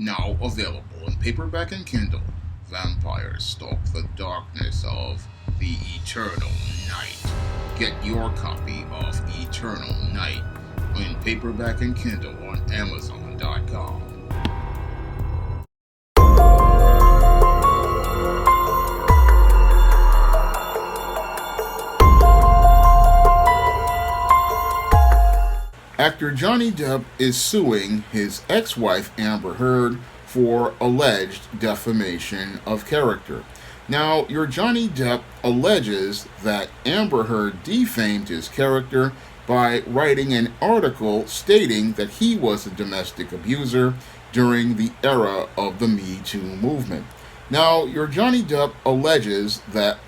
Now available in paperback and Kindle. Vampires stalk the darkness of the Eternal Night. Get your copy of Eternal Night in paperback and Kindle on Amazon.com. Actor Johnny Depp is suing his ex-wife Amber Heard for alleged defamation of character. Now, your Johnny Depp alleges that Amber Heard defamed his character by writing an article stating that he was a domestic abuser during the era of the Me Too movement. Now, your Johnny Depp alleges that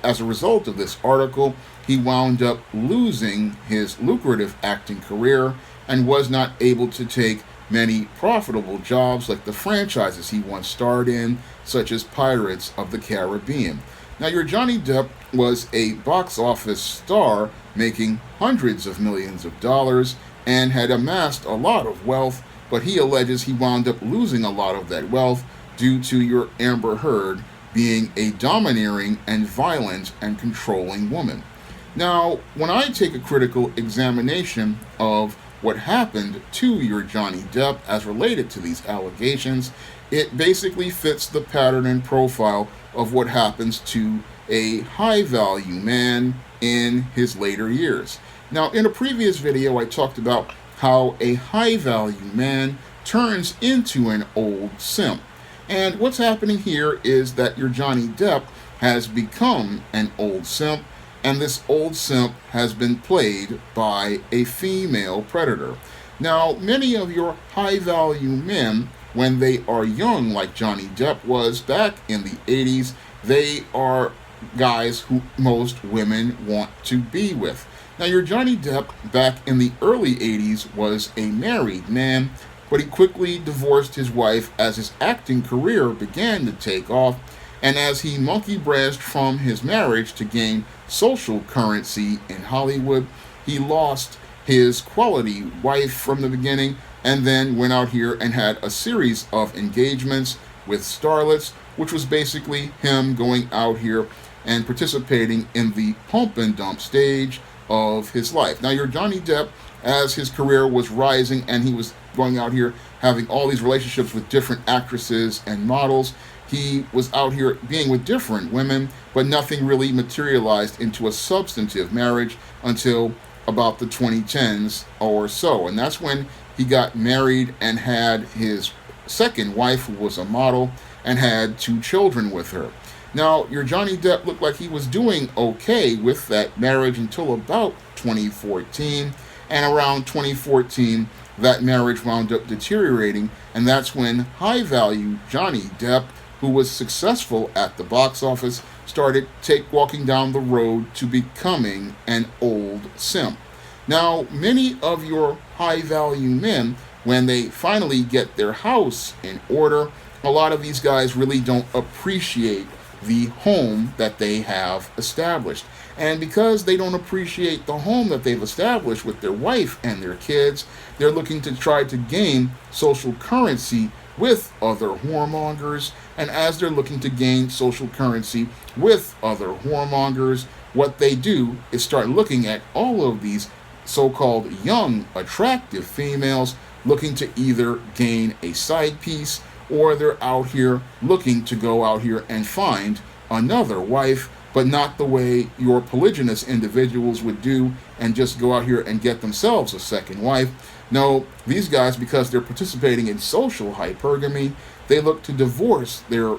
as a result of this article, he wound up losing his lucrative acting career and was not able to take many profitable jobs like the franchises he once starred in, such as Pirates of the Caribbean. Now, your Johnny Depp was a box office star making hundreds of millions of dollars and had amassed a lot of wealth, but he alleges he wound up losing a lot of that wealth due to your Amber Heard being a domineering and violent and controlling woman. Now, when I take a critical examination of what happened to your Johnny Depp as related to these allegations, it basically fits the pattern and profile of what happens to a high-value man in his later years. Now, in a previous video, I talked about how a high-value man turns into an old simp. And what's happening here is that your Johnny Depp has become an old simp, and this old simp has been played by a female predator. Now, many of your high-value men, when they are young, like Johnny Depp was back in the 80s, they are guys who most women want to be with. Now, your Johnny Depp back in the early 80s was a married man, but he quickly divorced his wife as his acting career began to take off, and as he monkey-branched from his marriage to gain social currency in Hollywood, he lost his quality wife from the beginning and then went out here and had a series of engagements with starlets, which was basically him going out here and participating in the pump and dump stage of his life. Now, your Johnny Depp, as his career was rising and he was going out here having all these relationships with different actresses and models, he was out here being with different women, but nothing really materialized into a substantive marriage until about the 2010s or so. And that's when he got married and had his second wife, who was a model, and had 2 children with her. Now, your Johnny Depp looked like he was doing okay with that marriage until about 2014. And around 2014, that marriage wound up deteriorating, and that's when high-value Johnny Depp, who was successful at the box office, started walking down the road to becoming an old simp. Now, many of your high-value men, when they finally get their house in order, a lot of these guys really don't appreciate the home that they have established. And because they don't appreciate the home that they've established with their wife and their kids, they're looking to try to gain social currency with other whoremongers. And as they're looking to gain social currency with other whoremongers, what they do is start looking at all of these so-called young, attractive females looking to either gain a side piece, or they're out here looking to go out here and find another wife, but not the way your polygynous individuals would do and just go out here and get themselves a second wife. No, these guys, because they're participating in social hypergamy, they look to divorce their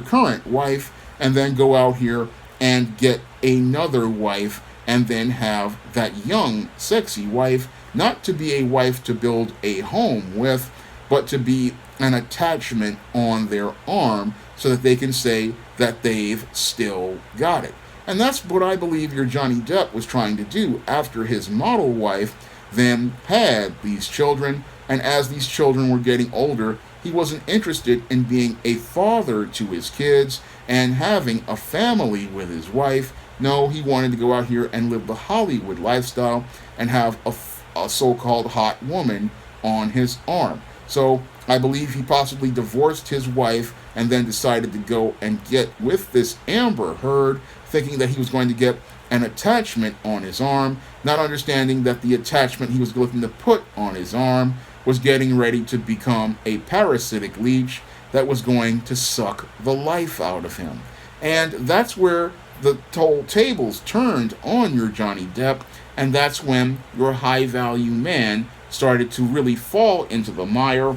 current wife and then go out here and get another wife and then have that young, sexy wife, not to be a wife to build a home with, but to be an attachment on their arm so that they can say that they've still got it. And that's what I believe your Johnny Depp was trying to do after his model wife then had these children. And as these children were getting older, he wasn't interested in being a father to his kids and having a family with his wife. No, he wanted to go out here and live the Hollywood lifestyle and have a so-called hot woman on his arm. So I believe he possibly divorced his wife and then decided to go and get with this Amber Heard, thinking that he was going to get an attachment on his arm, not understanding that the attachment he was looking to put on his arm was getting ready to become a parasitic leech that was going to suck the life out of him. And that's where the whole tables turned on your Johnny Depp, and that's when your high value man started to really fall into the mire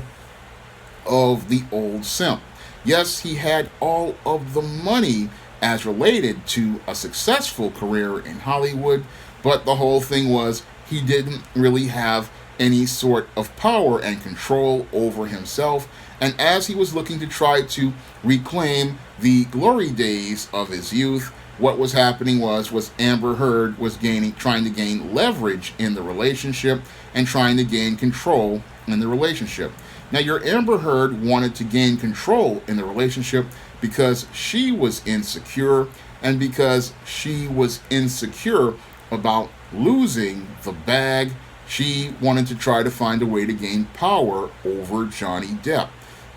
of the old simp. Yes, he had all of the money as related to a successful career in Hollywood, but the whole thing was he didn't really have any sort of power and control over himself. And as he was looking to try to reclaim the glory days of his youth, what was happening was Amber Heard was trying to gain leverage in the relationship and trying to gain control in the relationship. Now, your Amber Heard wanted to gain control in the relationship because she was insecure, and because she was insecure about losing the bag, she wanted to try to find a way to gain power over Johnny Depp.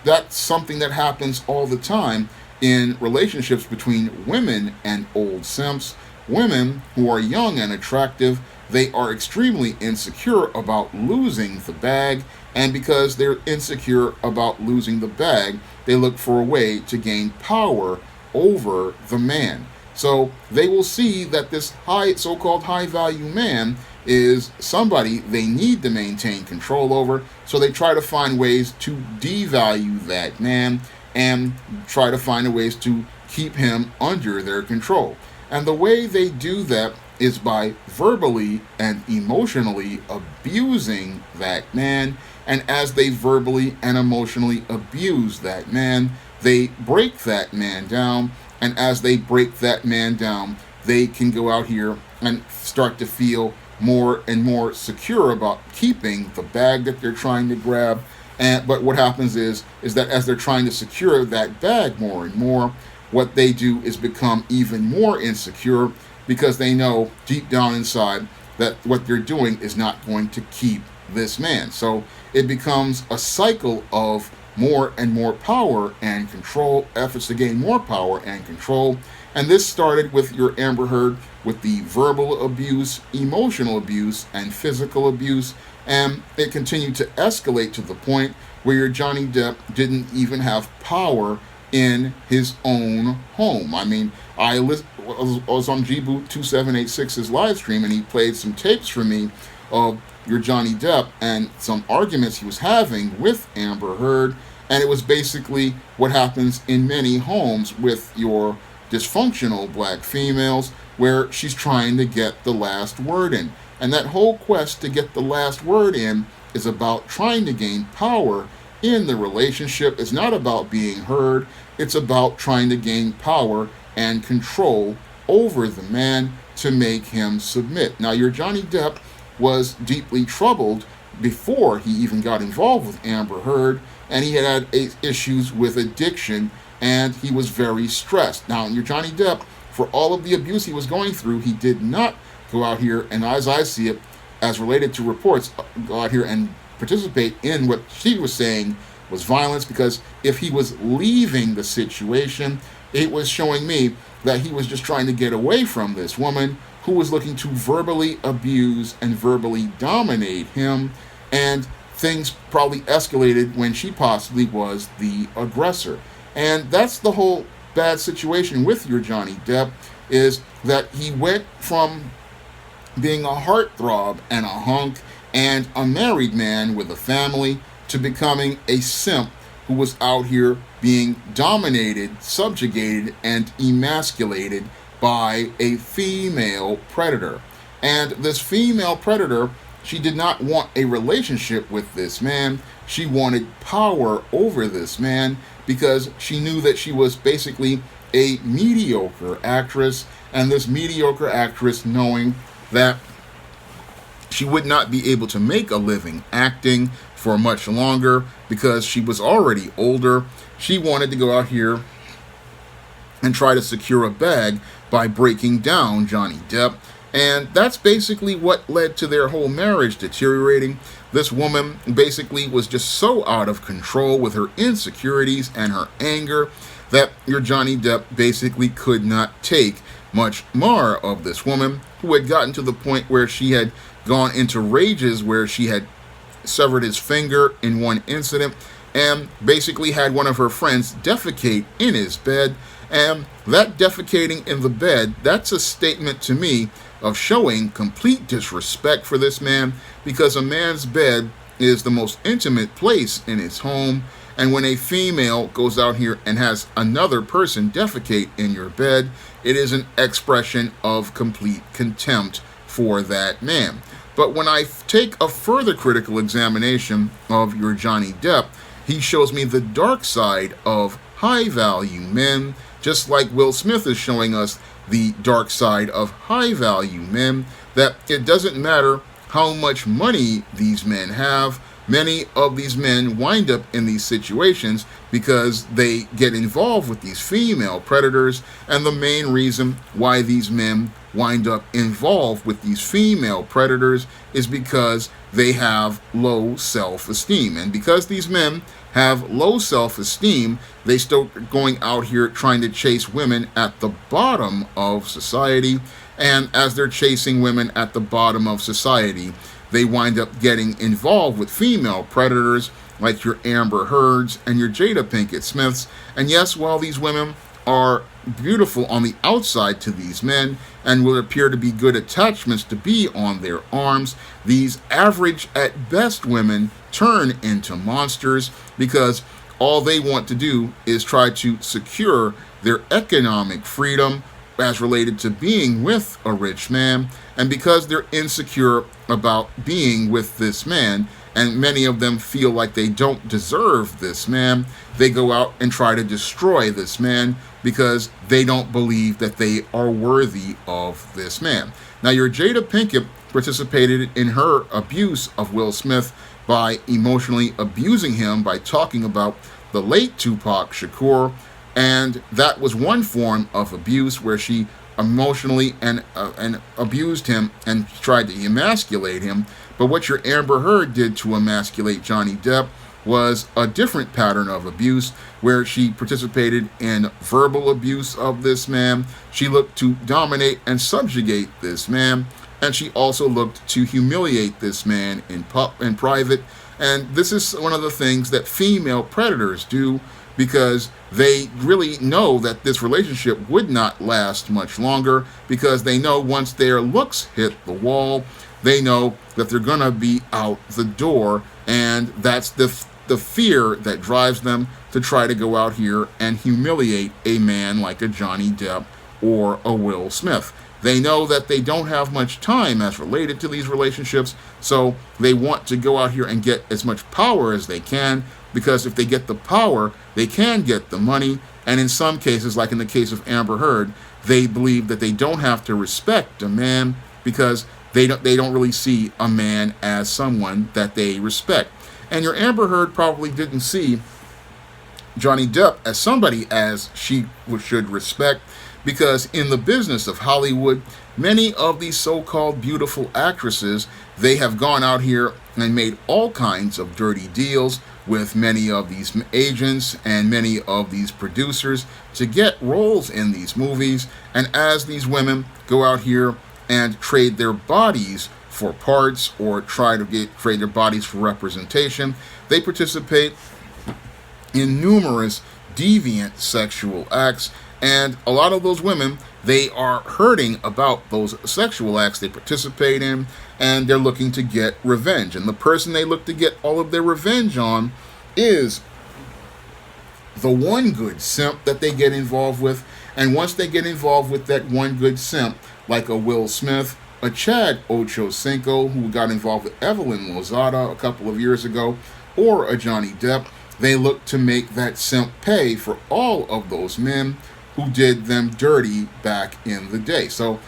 That's something that happens all the time in relationships between women and old simps. Women who are young and attractive, they are extremely insecure about losing the bag, and because they're insecure about losing the bag, they look for a way to gain power over the man. So they will see that this so-called high-value man is somebody they need to maintain control over, so they try to find ways to devalue that man and try to find ways to keep him under their control. And the way they do that is by verbally and emotionally abusing that man. And as they verbally and emotionally abuse that man, they break that man down. And as they break that man down, they can go out here and start to feel more and more secure about keeping the bag that they're trying to grab. But what happens is that as they're trying to secure that bag more and more, what they do is become even more insecure, because they know deep down inside that what they're doing is not going to keep this man. So it becomes a cycle of more and more power and control, efforts to gain more power and control. And this started with your Amber Heard with the verbal abuse, emotional abuse, and physical abuse. And it continued to escalate to the point where your Johnny Depp didn't even have power in his own home. I mean, I was on Gboot 2786's live stream, and he played some tapes for me of your Johnny Depp and some arguments he was having with Amber Heard. And it was basically what happens in many homes with your dysfunctional black females, where she's trying to get the last word in. And that whole quest to get the last word in is about trying to gain power in the relationship. It's not about being heard. It's about trying to gain power and control over the man to make him submit. Now, your Johnny Depp was deeply troubled before he even got involved with Amber Heard, and he had issues with addiction, and he was very stressed. Now, your Johnny Depp, for all of the abuse he was going through, he did not go out here, and as I see it, as related to reports, go out here and participate in what she was saying was violence, because if he was leaving the situation, it was showing me that he was just trying to get away from this woman who was looking to verbally abuse and verbally dominate him, and things probably escalated when she possibly was the aggressor. And that's the whole bad situation with your Johnny Depp, is that he went from being a heartthrob and a hunk and a married man with a family to becoming a simp who was out here being dominated, subjugated, and emasculated by a female predator. And this female predator, she did not want a relationship with this man. She wanted power over this man because she knew that she was basically a mediocre actress, and this mediocre actress, knowing that she would not be able to make a living acting for much longer because she was already older, she wanted to go out here and try to secure a bag by breaking down Johnny Depp. And that's basically what led to their whole marriage deteriorating. This woman basically was just so out of control with her insecurities and her anger that your Johnny Depp basically could not take much more of this woman, who had gotten to the point where she had gone into rages, where she had severed his finger in one incident and basically had one of her friends defecate in his bed. And that defecating in the bed, that's a statement to me of showing complete disrespect for this man, because a man's bed is the most intimate place in his home. And when a female goes out here and has another person defecate in your bed, it is an expression of complete contempt for that man. But when I take a further critical examination of your Johnny Depp, he shows me the dark side of high-value men, just like Will Smith is showing us the dark side of high-value men, that it doesn't matter how much money these men have. Many of these men wind up in these situations because they get involved with these female predators, and the main reason why these men wind up involved with these female predators is because they have low self-esteem. And because these men have low self-esteem, they start going out here trying to chase women at the bottom of society. And as they're chasing women at the bottom of society, they wind up getting involved with female predators like your Amber Heards and your Jada Pinkett Smiths. And yes, while these women are beautiful on the outside to these men and will appear to be good attachments to be on their arms, these average at best women turn into monsters, because all they want to do is try to secure their economic freedom as related to being with a rich man. And because they're insecure about being with this man, and many of them feel like they don't deserve this man, they go out and try to destroy this man because they don't believe that they are worthy of this man. Now, your Jada Pinkett participated in her abuse of Will Smith by emotionally abusing him by talking about the late Tupac Shakur, and that was one form of abuse where she emotionally and abused him and tried to emasculate him. But what your Amber Heard did to emasculate Johnny Depp was a different pattern of abuse, where she participated in verbal abuse of this man. She looked to dominate and subjugate this man, and she also looked to humiliate this man in private. And this is one of the things that female predators do, because they really know that this relationship would not last much longer, because they know once their looks hit the wall, they know that they're going to be out the door, and that's the fear that drives them to try to go out here and humiliate a man like a Johnny Depp or a Will Smith. They know that they don't have much time as related to these relationships, so they want to go out here and get as much power as they can, because if they get the power, they can get the money. And in some cases, like in the case of Amber Heard, they believe that they don't have to respect a man because they don't really see a man as someone that they respect. And your Amber Heard probably didn't see Johnny Depp as somebody as she should respect, because in the business of Hollywood, many of these so-called beautiful actresses, they have gone out here and made all kinds of dirty deals with many of these agents and many of these producers to get roles in these movies. And as these women go out here and trade their bodies for parts or try to trade their bodies for representation, they participate in numerous deviant sexual acts. And a lot of those women, they are hurting about those sexual acts they participate in, and they're looking to get revenge. And the person they look to get all of their revenge on is the one good simp that they get involved with. And once they get involved with that one good simp, like a Will Smith, a Chad Ochocinco, who got involved with Evelyn Lozada a couple of years ago, or a Johnny Depp, they look to make that simp pay for all of those men who did them dirty back in the day. So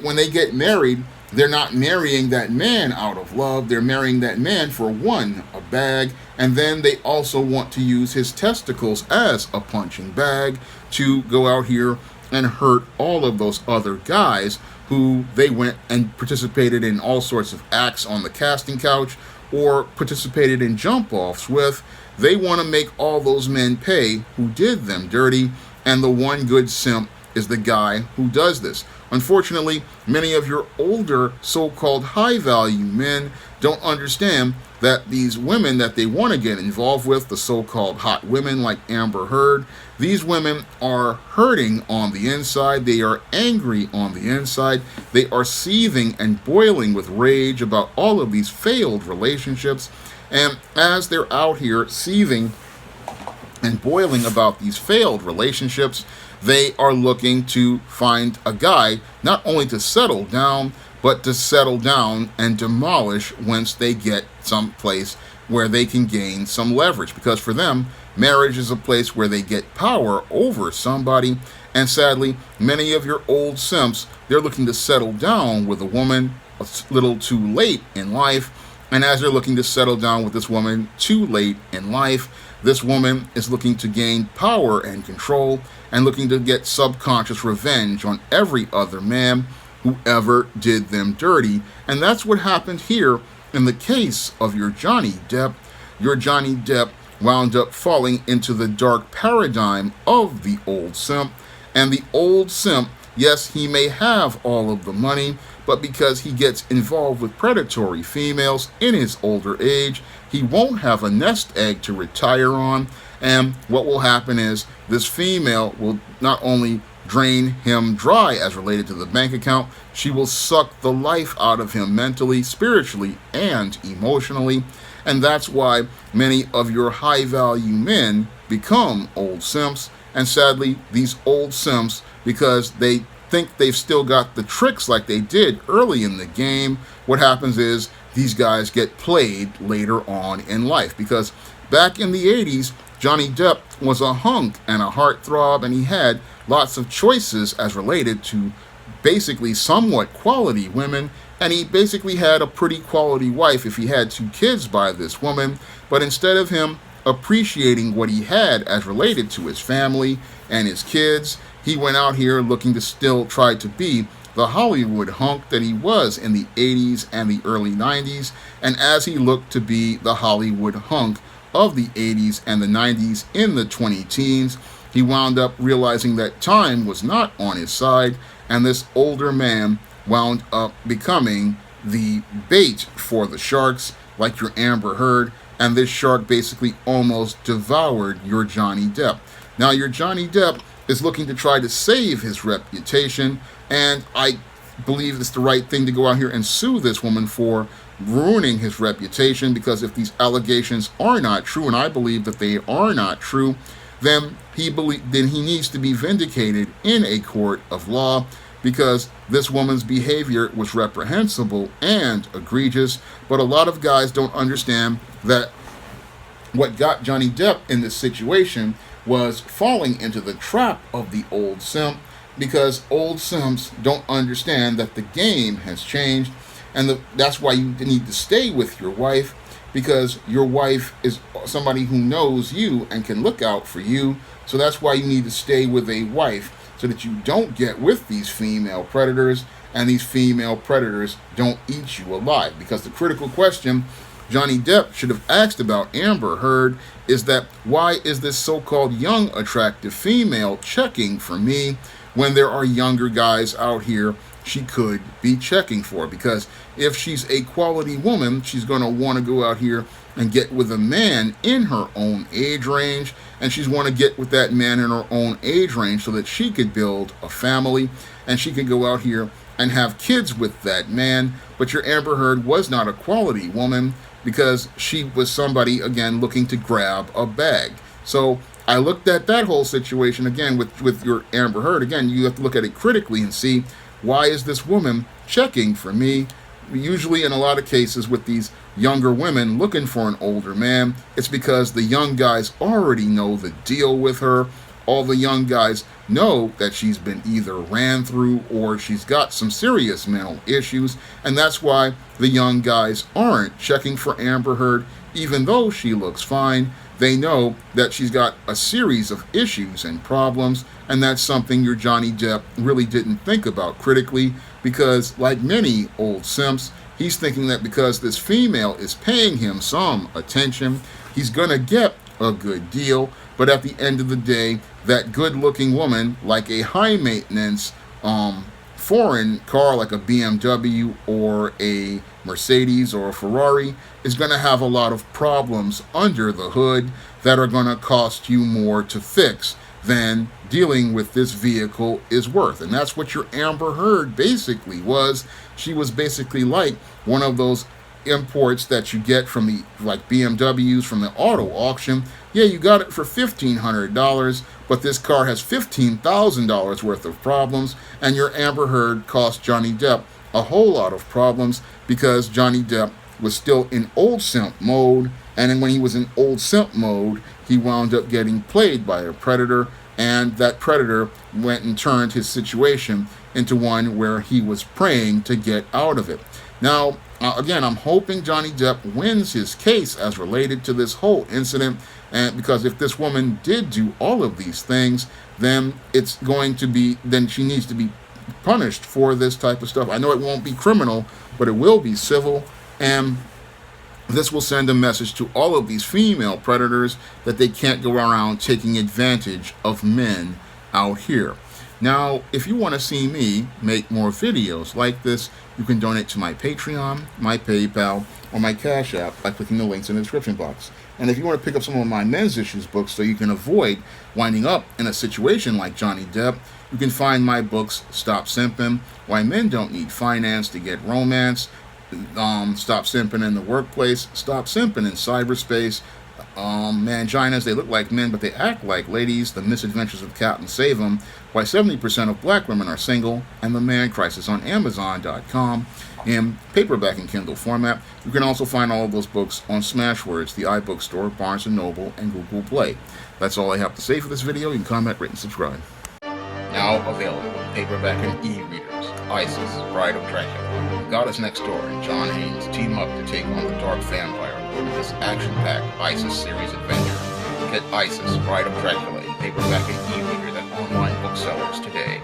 when they get married, they're not marrying that man out of love. They're marrying that man for one, a bag, and then they also want to use his testicles as a punching bag to go out here and hurt all of those other guys who they went and participated in all sorts of acts on the casting couch or participated in jump offs with. They want to make all those men pay who did them dirty, and the one good simp is the guy who does this. Unfortunately, many of your older so-called high-value men don't understand that these women that they want to get involved with, the so-called hot women like Amber Heard, these women are hurting on the inside. They are angry on the inside. They are seething and boiling with rage about all of these failed relationships. And as they're out here seething and boiling about these failed relationships, they are looking to find a guy not only to settle down, but to settle down and demolish once they get someplace where they can gain some leverage. Because for them, marriage is a place where they get power over somebody. And sadly, many of your old simps, they're looking to settle down with a woman a little too late in life. And as they're looking to settle down with this woman too late in life, this woman is looking to gain power and control and looking to get subconscious revenge on every other man who ever did them dirty. And that's what happened here in the case of your Johnny Depp. Your Johnny Depp wound up falling into the dark paradigm of the old simp. And the old simp, yes, he may have all of the money, but because he gets involved with predatory females in his older age, he won't have a nest egg to retire on. And what will happen is this female will not only drain him dry as related to the bank account, she will suck the life out of him mentally, spiritually, and emotionally. And that's why many of your high-value men become old simps. And sadly, these old simps, because they think they've still got the tricks like they did early in the game, what happens is these guys get played later on in life. Because back in the 80s, Johnny Depp was a hunk and a heartthrob, and he had lots of choices as related to basically somewhat quality women, and he basically had a pretty quality wife if he had 2 kids by this woman. But instead of him appreciating what he had as related to his family and his kids, he went out here looking to still try to be the Hollywood hunk that he was in the 80s and the early 90s. And as he looked to be the Hollywood hunk of the 80s and the 90s in the 20-teens, he wound up realizing that time was not on his side, and this older man wound up becoming the bait for the sharks, like your Amber Heard, and this shark basically almost devoured your Johnny Depp. Now, your Johnny Depp is looking to try to save his reputation, and I believe it's the right thing to go out here and sue this woman for ruining his reputation, because if these allegations are not true, and I believe that they are not true, then he needs to be vindicated in a court of law, because this woman's behavior was reprehensible and egregious. But a lot of guys don't understand that what got Johnny Depp in this situation was falling into the trap of the old simp, because old simps don't understand that the game has changed, and that's why you need to stay with your wife, because your wife is somebody who knows you and can look out for you. So that's why you need to stay with a wife, so that you don't get with these female predators, and these female predators don't eat you alive. Because the critical question Johnny Depp should have asked about Amber Heard is that, why is this so-called young, attractive female checking for me when there are younger guys out here she could be checking for? Because if she's a quality woman, she's going to want to go out here and get with a man in her own age range, and she's want to get with that man in her own age range so that she could build a family, and she could go out here and have kids with that man. But your Amber Heard was not a quality woman, because she was somebody, again, looking to grab a bag. So I looked at that whole situation, again, with your Amber Heard. Again, you have to look at it critically and see, why is this woman checking for me? Usually, in a lot of cases with these younger women looking for an older man, it's because the young guys already know the deal with her. All the young guys know that she's been either ran through or she's got some serious mental issues, and that's why the young guys aren't checking for Amber Heard, even though she looks fine, they know that she's got a series of issues and problems, and that's something your Johnny Depp really didn't think about critically, because like many old simps, he's thinking that because this female is paying him some attention, he's gonna get a good deal. But at the end of the day, that good-looking woman, like a high-maintenance foreign car like a BMW or a Mercedes or a Ferrari, is going to have a lot of problems under the hood that are going to cost you more to fix than dealing with this vehicle is worth. And that's what your Amber Heard basically was. She was basically like one of those imports that you get from the like BMWs from the auto auction. Yeah, you got it for $1,500, but this car has $15,000 worth of problems, and your Amber Heard cost Johnny Depp a whole lot of problems because Johnny Depp was still in old simp mode, and then when he was in old simp mode, he wound up getting played by a predator, and that predator went and turned his situation into one where he was praying to get out of it. Now, again, I'm hoping Johnny Depp wins his case as related to this whole incident, and because if this woman did do all of these things, then then she needs to be punished for this type of stuff. I know it won't be criminal, but it will be civil, and this will send a message to all of these female predators that they can't go around taking advantage of men out here. Now, if you want to see me make more videos like this, you can donate to my Patreon, my PayPal, or my Cash App by clicking the links in the description box. And if you want to pick up some of my men's issues books so you can avoid winding up in a situation like Johnny Depp, you can find my books, Stop Simping, Why Men Don't Need Finance to Get Romance, Stop Simping in the Workplace, Stop Simping in Cyberspace, Manginas, They Look Like Men But They Act Like Ladies, The Misadventures of Captain Save-'Em, Why 70% of Black Women Are Single, and The Man Crisis on Amazon.com in paperback and Kindle format. You can also find all of those books on Smashwords, the iBookstore, Barnes & Noble, and Google Play. That's all I have to say for this video. You can comment, rate, and subscribe. Now available in paperback and e-readers, Isis, Bride of Dracula, Goddess Next Door, and John Haynes team up to take on the Dark Vampire in this action-packed Isis series adventure. Get Isis, Bride of Dracula in paperback and e-readers at online booksellers today.